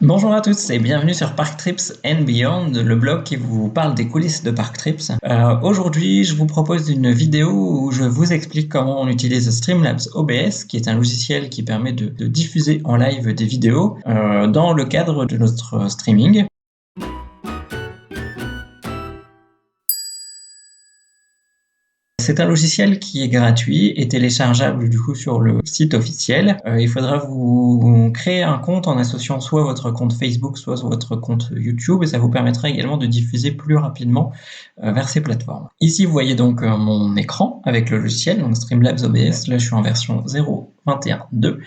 Bonjour à tous et bienvenue sur Park Trips and Beyond, le blog qui vous parle des coulisses de Park Trips. Aujourd'hui, je vous propose une vidéo où je vous explique comment on utilise Streamlabs OBS, qui est un logiciel qui permet de diffuser en live des vidéos dans le cadre de notre streaming. C'est un logiciel qui est gratuit et téléchargeable du coup sur le site officiel. Il faudra vous créer un compte en associant soit votre compte Facebook, soit votre compte YouTube, et ça vous permettra également de diffuser plus rapidement vers ces plateformes. Ici, vous voyez donc mon écran avec le logiciel, donc Streamlabs OBS. Là, je suis en version 0.21.2.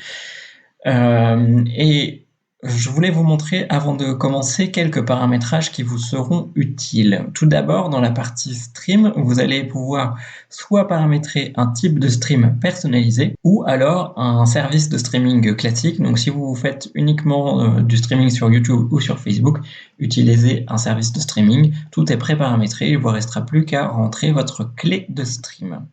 Et je voulais vous montrer, avant de commencer, quelques paramétrages qui vous seront utiles. Tout d'abord, dans la partie stream, vous allez pouvoir soit paramétrer un type de stream personnalisé, ou alors un service de streaming classique. Donc si vous faites uniquement du streaming sur YouTube ou sur Facebook, utilisez un service de streaming. Tout est pré-paramétré, il ne vous restera plus qu'à rentrer votre clé de stream.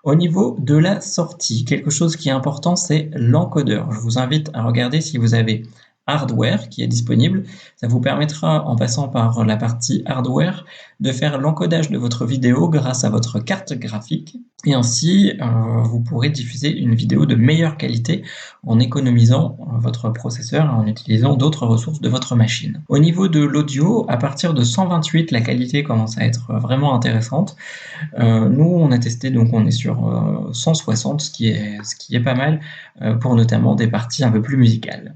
Au niveau de la sortie, quelque chose qui est important, c'est l'encodeur. Je vous invite à regarder si vous avez hardware qui est disponible. Ça vous permettra, en passant par la partie hardware, de faire l'encodage de votre vidéo grâce à votre carte graphique. Et ainsi, vous pourrez diffuser une vidéo de meilleure qualité en économisant votre processeur et en utilisant d'autres ressources de votre machine. Au niveau de l'audio, à partir de 128, la qualité commence à être vraiment intéressante. Nous, on a testé, donc on est sur 160, ce qui est pas mal pour notamment des parties un peu plus musicales.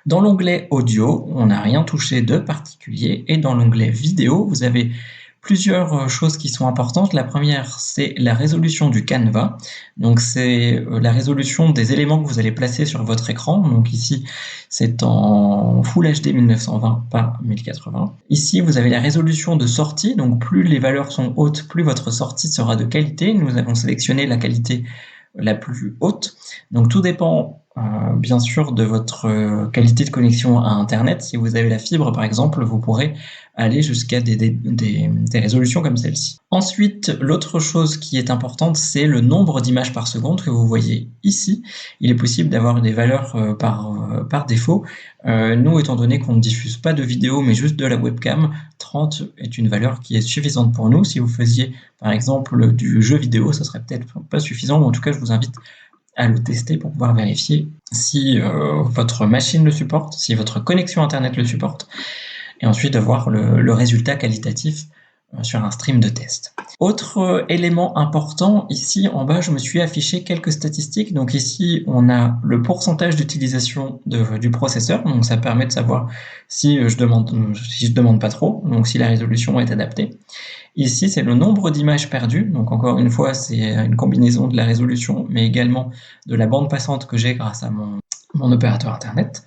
Dans l'onglet audio, on n'a rien touché de particulier, et dans l'onglet vidéo, vous avez plusieurs choses qui sont importantes. La première, c'est la résolution du canevas. Donc c'est la résolution des éléments que vous allez placer sur votre écran. Donc ici, c'est en Full HD 1920 par 1080. Ici, vous avez la résolution de sortie. Donc plus les valeurs sont hautes, plus votre sortie sera de qualité. Nous avons sélectionné la qualité la plus haute. Donc tout dépend bien sûr de votre qualité de connexion à Internet. Si vous avez la fibre par exemple, vous pourrez aller jusqu'à des résolutions comme celle-ci. Ensuite, l'autre chose qui est importante, c'est le nombre d'images par seconde que vous voyez ici. Il est possible d'avoir des valeurs par défaut. Nous, étant donné qu'on ne diffuse pas de vidéo mais juste de la webcam, 30 est une valeur qui est suffisante pour nous. Si vous faisiez par exemple du jeu vidéo, ça serait peut-être pas suffisant, mais en tout cas je vous invite à le tester pour pouvoir vérifier si votre machine le supporte, si votre connexion internet le supporte, et ensuite de voir le résultat qualitatif sur un stream de test. Autre élément important, ici en bas je me suis affiché quelques statistiques. Donc ici on a le pourcentage d'utilisation du processeur, donc ça permet de savoir si je demande pas trop, donc si la résolution est adaptée. Ici, c'est le nombre d'images perdues. Donc encore une fois, c'est une combinaison de la résolution, mais également de la bande passante que j'ai grâce à mon opérateur Internet.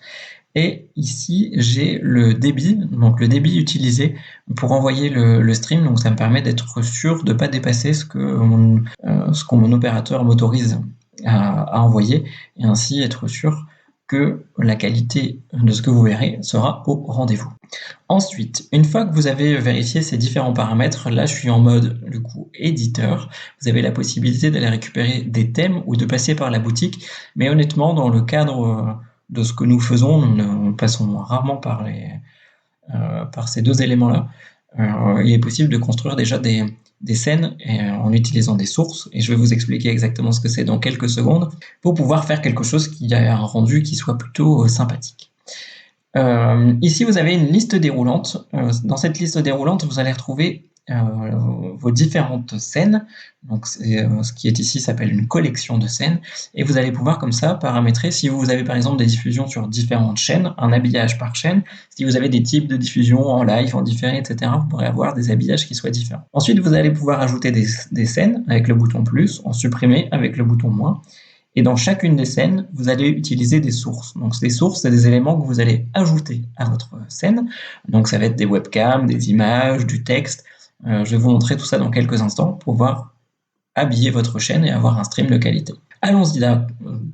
Et ici, j'ai le débit, donc le débit utilisé pour envoyer le stream. Donc ça me permet d'être sûr de ne pas dépasser ce que mon opérateur m'autorise à envoyer, et ainsi être sûr que la qualité de ce que vous verrez sera au rendez-vous. Ensuite, une fois que vous avez vérifié ces différents paramètres, là je suis en mode du coup éditeur. Vous avez la possibilité d'aller récupérer des thèmes ou de passer par la boutique, mais honnêtement, dans le cadre de ce que nous faisons, nous passons rarement par ces deux éléments-là. Il est possible de construire déjà des scènes en utilisant des sources, et je vais vous expliquer exactement ce que c'est dans quelques secondes, pour pouvoir faire quelque chose qui a un rendu qui soit plutôt sympathique. Ici, vous avez une liste déroulante. Dans cette liste déroulante, vous allez retrouver vos différentes scènes. Donc, ce qui est ici s'appelle une collection de scènes. Et vous allez pouvoir comme ça paramétrer, si vous avez par exemple des diffusions sur différentes chaînes, un habillage par chaîne. Si vous avez des types de diffusions en live, en différé, etc., vous pourrez avoir des habillages qui soient différents. Ensuite, vous allez pouvoir ajouter des scènes avec le bouton plus, en supprimer avec le bouton moins. Et dans chacune des scènes, vous allez utiliser des sources. Donc ces sources, c'est des éléments que vous allez ajouter à votre scène. Donc ça va être des webcams, des images, du texte. Je vais vous montrer tout ça dans quelques instants pour pouvoir habiller votre chaîne et avoir un stream de qualité. Allons-y là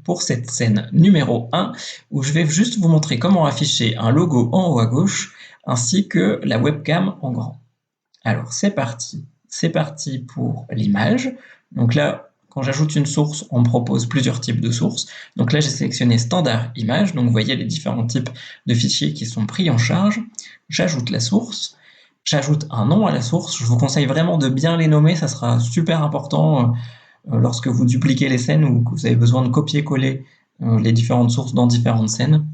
pour cette scène numéro 1, où je vais juste vous montrer comment afficher un logo en haut à gauche, ainsi que la webcam en grand. Alors c'est parti pour l'image. Donc là, quand j'ajoute une source, on me propose plusieurs types de sources. Donc là, j'ai sélectionné standard image. Donc vous voyez les différents types de fichiers qui sont pris en charge. J'ajoute la source. J'ajoute un nom à la source. Je vous conseille vraiment de bien les nommer. Ça sera super important lorsque vous dupliquez les scènes ou que vous avez besoin de copier-coller les différentes sources dans différentes scènes.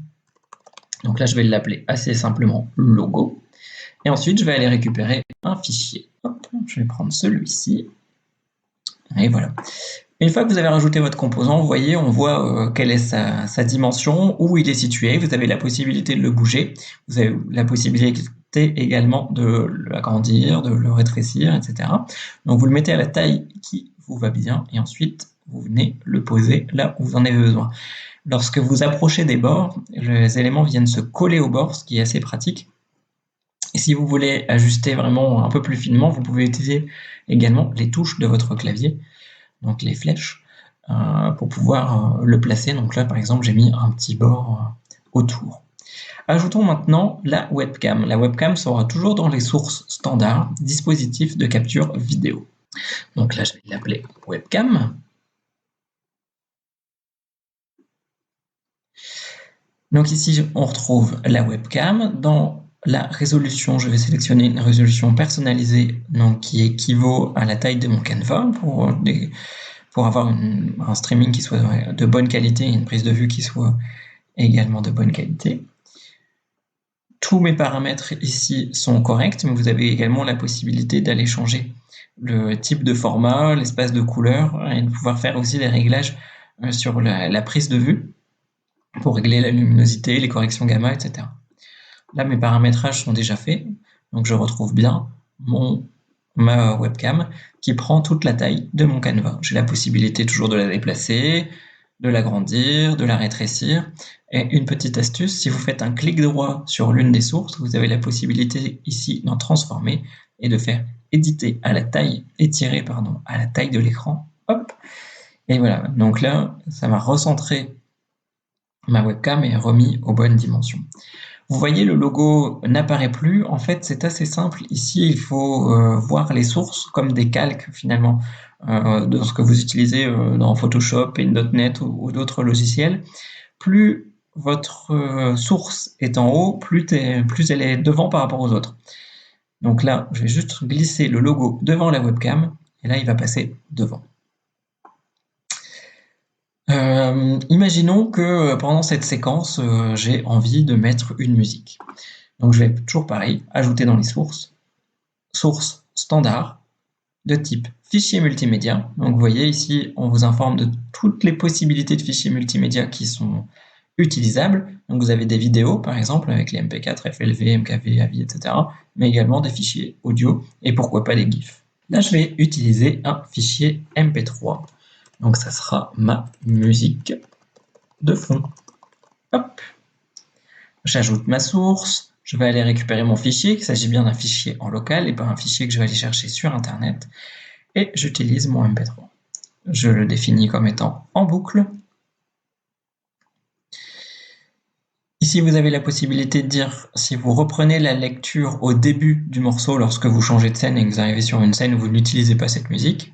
Donc là, je vais l'appeler assez simplement logo. Et ensuite, je vais aller récupérer un fichier. Hop, je vais prendre celui-ci. Et voilà. Une fois que vous avez rajouté votre composant, vous voyez, on voit quelle est sa dimension, où il est situé. Vous avez la possibilité de le bouger. Vous avez la possibilité également de l'agrandir, de le rétrécir, etc. Donc vous le mettez à la taille qui vous va bien et ensuite vous venez le poser là où vous en avez besoin. Lorsque vous approchez des bords, les éléments viennent se coller au bord, ce qui est assez pratique. Et si vous voulez ajuster vraiment un peu plus finement, vous pouvez utiliser également les touches de votre clavier, donc les flèches, pour pouvoir le placer. Donc là, par exemple, j'ai mis un petit bord autour. Ajoutons maintenant la webcam. La webcam sera toujours dans les sources standards, dispositif de capture vidéo. Donc là, je vais l'appeler webcam. Donc ici, on retrouve la webcam. Dans la résolution, je vais sélectionner une résolution personnalisée donc, qui équivaut à la taille de mon Canva pour avoir un streaming qui soit de bonne qualité et une prise de vue qui soit également de bonne qualité. Tous mes paramètres ici sont corrects, mais vous avez également la possibilité d'aller changer le type de format, l'espace de couleur et de pouvoir faire aussi des réglages sur la prise de vue pour régler la luminosité, les corrections gamma, etc. Là, mes paramétrages sont déjà faits, donc je retrouve bien ma webcam qui prend toute la taille de mon Canva. J'ai la possibilité toujours de la déplacer, de l'agrandir, de la rétrécir. Et une petite astuce, si vous faites un clic droit sur l'une des sources, vous avez la possibilité ici d'en transformer et de faire éditer à la taille, étirer pardon, à la taille de l'écran. Hop. Et voilà, donc là, ça m'a recentré ma webcam et remis aux bonnes dimensions. Vous voyez, le logo n'apparaît plus. En fait, c'est assez simple. Ici, il faut voir les sources comme des calques, finalement, de ce que vous utilisez dans Photoshop, Paint.net ou d'autres logiciels. Plus votre source est en haut, plus elle est devant par rapport aux autres. Donc là, je vais juste glisser le logo devant la webcam, et là, il va passer devant. Imaginons que pendant cette séquence, j'ai envie de mettre une musique. Donc je vais toujours pareil, ajouter dans les sources, source standard de type fichier multimédia. Donc vous voyez ici, on vous informe de toutes les possibilités de fichiers multimédia qui sont utilisables. Donc vous avez des vidéos par exemple avec les MP4, FLV, MKV, AVI, etc. Mais également des fichiers audio et pourquoi pas des GIFs. Là je vais utiliser un fichier MP3. Donc ça sera ma musique de fond. Hop. J'ajoute ma source, je vais aller récupérer mon fichier, il s'agit bien d'un fichier en local et pas un fichier que je vais aller chercher sur internet, et j'utilise mon MP3. Je le définis comme étant en boucle. Ici, vous avez la possibilité de dire, si vous reprenez la lecture au début du morceau lorsque vous changez de scène et que vous arrivez sur une scène où vous n'utilisez pas cette musique,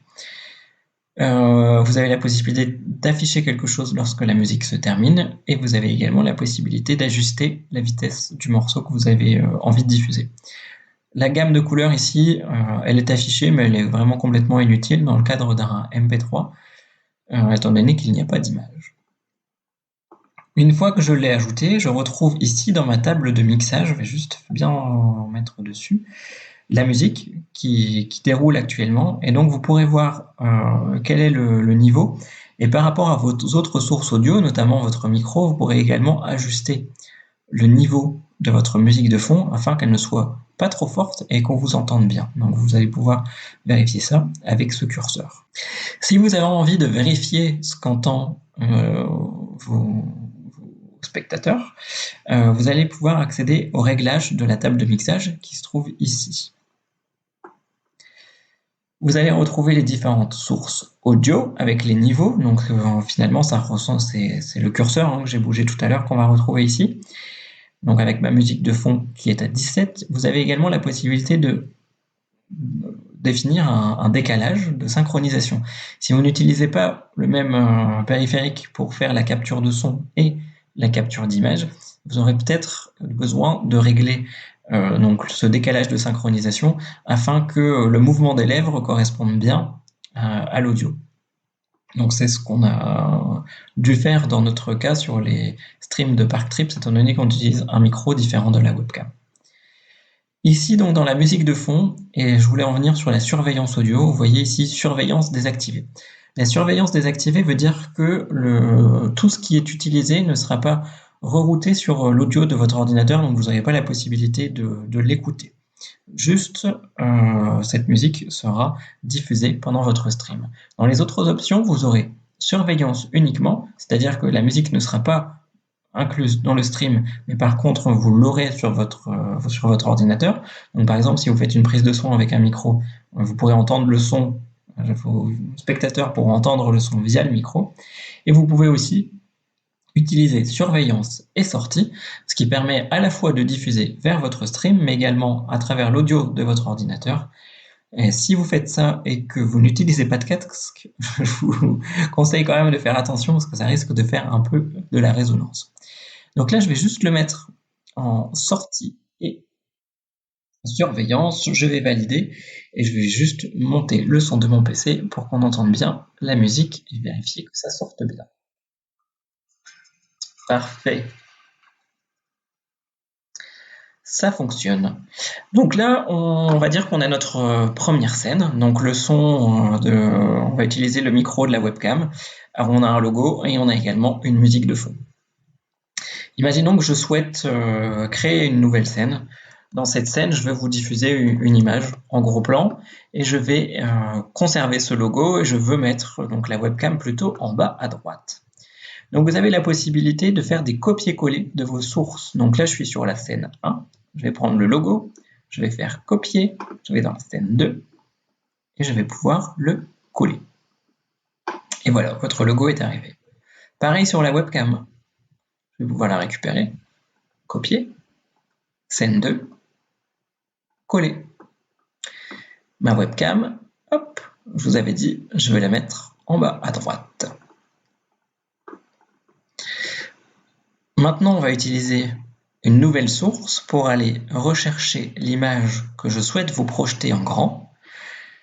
vous avez la possibilité d'afficher quelque chose lorsque la musique se termine et vous avez également la possibilité d'ajuster la vitesse du morceau que vous avez envie de diffuser. La gamme de couleurs ici, elle est affichée mais elle est vraiment complètement inutile dans le cadre d'un MP3 étant donné qu'il n'y a pas d'image. Une fois que je l'ai ajouté, je retrouve ici dans ma table de mixage, je vais juste bien en mettre dessus, la musique qui déroule actuellement, et donc vous pourrez voir quel est le niveau, et par rapport à vos autres sources audio, notamment votre micro, vous pourrez également ajuster le niveau de votre musique de fond afin qu'elle ne soit pas trop forte et qu'on vous entende bien. Donc vous allez pouvoir vérifier ça avec ce curseur. Si vous avez envie de vérifier ce qu'entend vos spectateurs, vous allez pouvoir accéder au réglage de la table de mixage qui se trouve ici. Vous allez retrouver les différentes sources audio avec les niveaux. Donc finalement, ça ressent, c'est le curseur que j'ai bougé tout à l'heure qu'on va retrouver ici. Donc avec ma musique de fond qui est à 17, vous avez également la possibilité définir un décalage de synchronisation. Si vous n'utilisez pas le même périphérique pour faire la capture de son et la capture d'image, vous aurez peut-être besoin de régler donc ce décalage de synchronisation afin que le mouvement des lèvres corresponde bien à l'audio. Donc c'est ce qu'on a dû faire dans notre cas sur les streams de Parktrips, étant donné qu'on utilise un micro différent de la webcam. Ici, donc dans la musique de fond, et je voulais en venir sur la surveillance audio, vous voyez ici surveillance désactivée. La surveillance désactivée veut dire que tout ce qui est utilisé ne sera pas rerouté sur l'audio de votre ordinateur, donc vous n'aurez pas la possibilité de l'écouter. Juste, cette musique sera diffusée pendant votre stream. Dans les autres options, vous aurez surveillance uniquement, c'est-à-dire que la musique ne sera pas incluse dans le stream, mais par contre, vous l'aurez sur votre ordinateur. Donc, par exemple, si vous faites une prise de son avec un micro, vous pourrez entendre le son, vos spectateurs pourront entendre le son via le micro. Et vous pouvez aussi utiliser surveillance et sortie, ce qui permet à la fois de diffuser vers votre stream, mais également à travers l'audio de votre ordinateur. Et si vous faites ça et que vous n'utilisez pas de casque, je vous conseille quand même de faire attention parce que ça risque de faire un peu de la résonance. Donc là, je vais juste le mettre en sortie et surveillance. Je vais valider et je vais juste monter le son de mon PC pour qu'on entende bien la musique et vérifier que ça sorte bien. Parfait. Ça fonctionne. Donc là, on va dire qu'on a notre première scène. Donc le son, on va utiliser le micro de la webcam. Alors on a un logo et on a également une musique de fond. Imaginons que je souhaite créer une nouvelle scène. Dans cette scène, je vais vous diffuser une image en gros plan et je vais conserver ce logo et je veux mettre donc la webcam plutôt en bas à droite. Donc vous avez la possibilité de faire des copier-coller de vos sources. Donc là, je suis sur la scène 1, je vais prendre le logo, je vais faire copier, je vais dans la scène 2 et je vais pouvoir le coller. Et voilà, votre logo est arrivé. Pareil sur la webcam, je vais pouvoir la récupérer, copier, scène 2, coller. Ma webcam, hop, je vous avais dit, je vais la mettre en bas à droite. Maintenant, on va utiliser une nouvelle source pour aller rechercher l'image que je souhaite vous projeter en grand.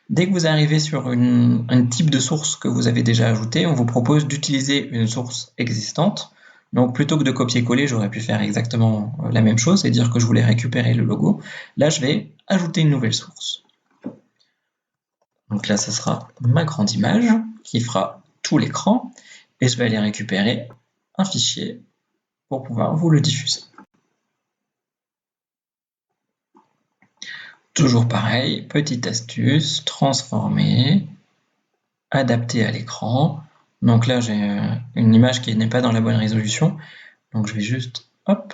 Dès que vous arrivez sur un type de source que vous avez déjà ajouté, on vous propose d'utiliser une source existante. Donc plutôt que de copier-coller, j'aurais pu faire exactement la même chose et dire que je voulais récupérer le logo. Là, je vais ajouter une nouvelle source. Donc là, ce sera ma grande image qui fera tout l'écran et je vais aller récupérer un fichier pour pouvoir vous le diffuser. Toujours pareil, petite astuce, transformer, adapter à l'écran. Donc là, j'ai une image qui n'est pas dans la bonne résolution. Donc je vais juste, hop,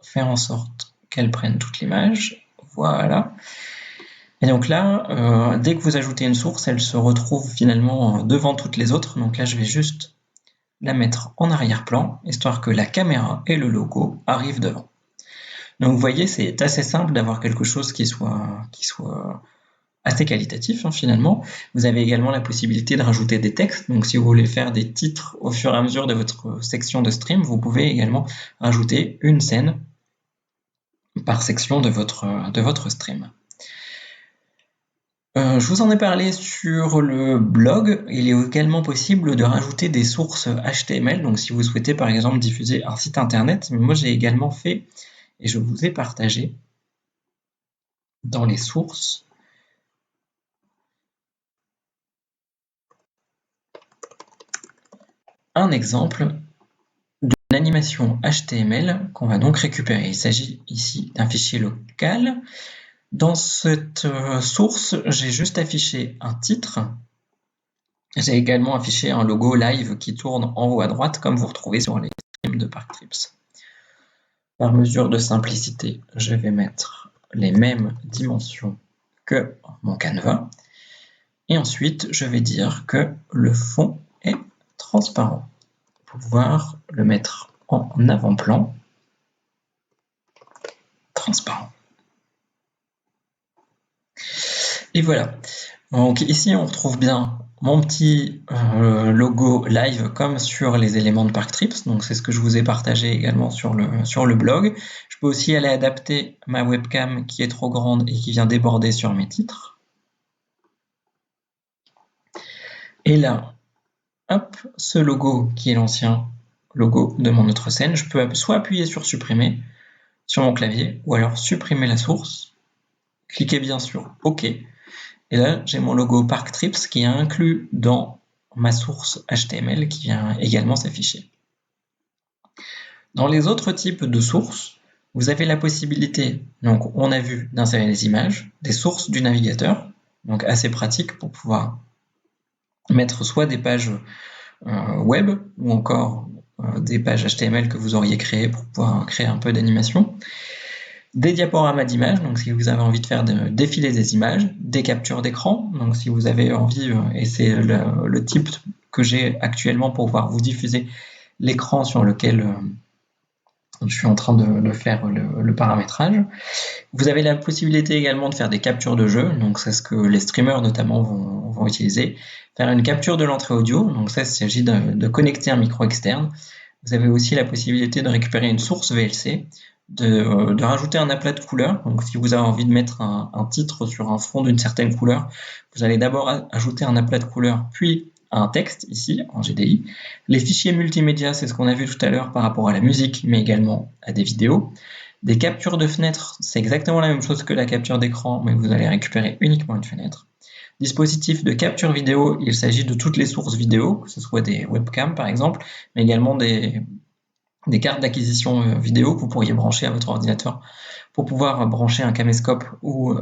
faire en sorte qu'elle prenne toute l'image. Voilà. Et donc là, dès que vous ajoutez une source, elle se retrouve finalement devant toutes les autres. Donc là, je vais juste la mettre en arrière-plan, histoire que la caméra et le logo arrivent devant. Donc vous voyez, c'est assez simple d'avoir quelque chose qui soit assez qualitatif finalement. Vous avez également la possibilité de rajouter des textes. Donc si vous voulez faire des titres au fur et à mesure de votre section de stream, vous pouvez également rajouter une scène par section de votre stream. Je vous en ai parlé sur le blog. Il est également possible de rajouter des sources HTML. Donc si vous souhaitez par exemple diffuser un site internet, mais moi j'ai également fait et je vous ai partagé dans les sources un exemple d'une animation HTML qu'on va donc récupérer. Il s'agit ici d'un fichier local. Dans cette source, j'ai juste affiché un titre. J'ai également affiché un logo live qui tourne en haut à droite, comme vous retrouvez sur les streams de Parktrips. Par mesure de simplicité, je vais mettre les mêmes dimensions que mon canevas. Et ensuite, je vais dire que le fond est transparent. Pour pouvoir le mettre en avant-plan, transparent. Et voilà. Donc ici, on retrouve bien mon petit logo live comme sur les éléments de Parktrips. Donc c'est ce que je vous ai partagé également sur le blog. Je peux aussi aller adapter ma webcam qui est trop grande et qui vient déborder sur mes titres. Et là, hop, ce logo qui est l'ancien logo de mon autre scène, je peux soit appuyer sur supprimer sur mon clavier ou alors supprimer la source. Cliquez bien sur OK. Et là, j'ai mon logo Parktrips qui est inclus dans ma source HTML qui vient également s'afficher. Dans les autres types de sources, vous avez la possibilité, donc on a vu, d'insérer des images, des sources du navigateur, donc assez pratique pour pouvoir mettre soit des pages web ou encore des pages HTML que vous auriez créées pour pouvoir créer un peu d'animation. Des diaporamas d'images, donc si vous avez envie de faire défiler des images, des captures d'écran, donc si vous avez envie, et c'est le type que j'ai actuellement pour pouvoir vous diffuser l'écran sur lequel je suis en train de faire le paramétrage. Vous avez la possibilité également de faire des captures de jeu, donc c'est ce que les streamers notamment vont utiliser. Faire une capture de l'entrée audio, donc ça il s'agit de connecter un micro externe. Vous avez aussi la possibilité de récupérer une source VLC, de rajouter un aplat de couleurs. Donc si vous avez envie de mettre un titre sur un fond d'une certaine couleur, vous allez d'abord ajouter un aplat de couleurs, puis un texte ici en GDI. Les fichiers multimédia, c'est ce qu'on a vu tout à l'heure par rapport à la musique, mais également à des vidéos. Des captures de fenêtres, c'est exactement la même chose que la capture d'écran, mais vous allez récupérer uniquement une fenêtre. Dispositif de capture vidéo, il s'agit de toutes les sources vidéo, que ce soit des webcams par exemple, mais également des cartes d'acquisition vidéo que vous pourriez brancher à votre ordinateur pour pouvoir brancher un caméscope ou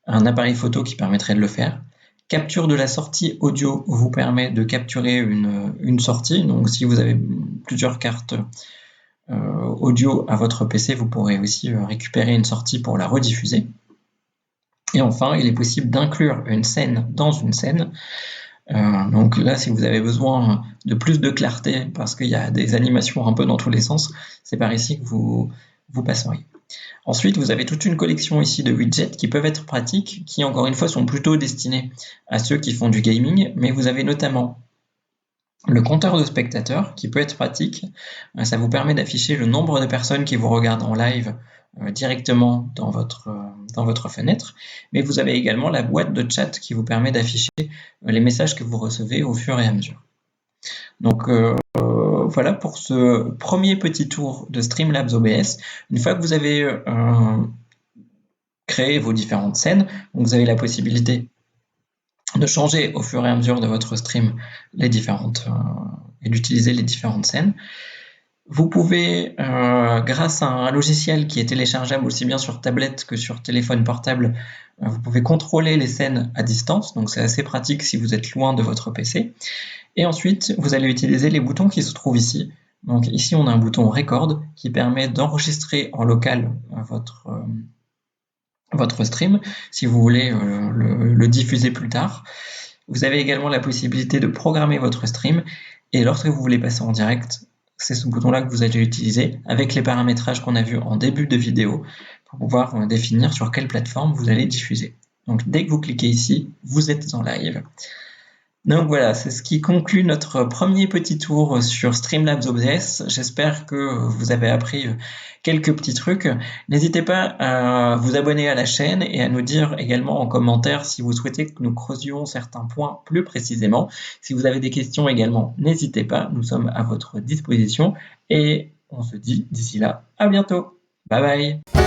un appareil photo qui permettrait de le faire. Capture de la sortie audio vous permet de capturer une sortie, donc si vous avez plusieurs cartes audio à votre PC, vous pourrez aussi récupérer une sortie pour la rediffuser. Et enfin, il est possible d'inclure une scène dans une scène. Donc là, si vous avez besoin de plus de clarté, parce qu'il y a des animations un peu dans tous les sens, c'est par ici que vous passeriez. Ensuite, vous avez toute une collection ici de widgets qui peuvent être pratiques, qui encore une fois sont plutôt destinés à ceux qui font du gaming, mais vous avez notamment le compteur de spectateurs qui peut être pratique. Ça vous permet d'afficher le nombre de personnes qui vous regardent en live directement dans votre fenêtre, mais vous avez également la boîte de chat qui vous permet d'afficher les messages que vous recevez au fur et à mesure. Donc voilà pour ce premier petit tour de Streamlabs OBS. Une fois que vous avez créé vos différentes scènes, vous avez la possibilité de changer au fur et à mesure de votre stream et d'utiliser les différentes scènes. Vous pouvez, grâce à un logiciel qui est téléchargeable aussi bien sur tablette que sur téléphone portable, vous pouvez contrôler les scènes à distance, donc c'est assez pratique si vous êtes loin de votre PC. Et ensuite, vous allez utiliser les boutons qui se trouvent ici. Donc ici, on a un bouton Record qui permet d'enregistrer en local votre stream si vous voulez le diffuser plus tard. Vous avez également la possibilité de programmer votre stream et lorsque vous voulez passer en direct, c'est ce bouton-là que vous allez utiliser avec les paramétrages qu'on a vus en début de vidéo pour pouvoir définir sur quelle plateforme vous allez diffuser. Donc dès que vous cliquez ici, vous êtes en live. Donc voilà, c'est ce qui conclut notre premier petit tour sur Streamlabs OBS. J'espère que vous avez appris quelques petits trucs. N'hésitez pas à vous abonner à la chaîne et à nous dire également en commentaire si vous souhaitez que nous creusions certains points plus précisément. Si vous avez des questions également, n'hésitez pas, nous sommes à votre disposition et on se dit d'ici là, à bientôt. Bye bye.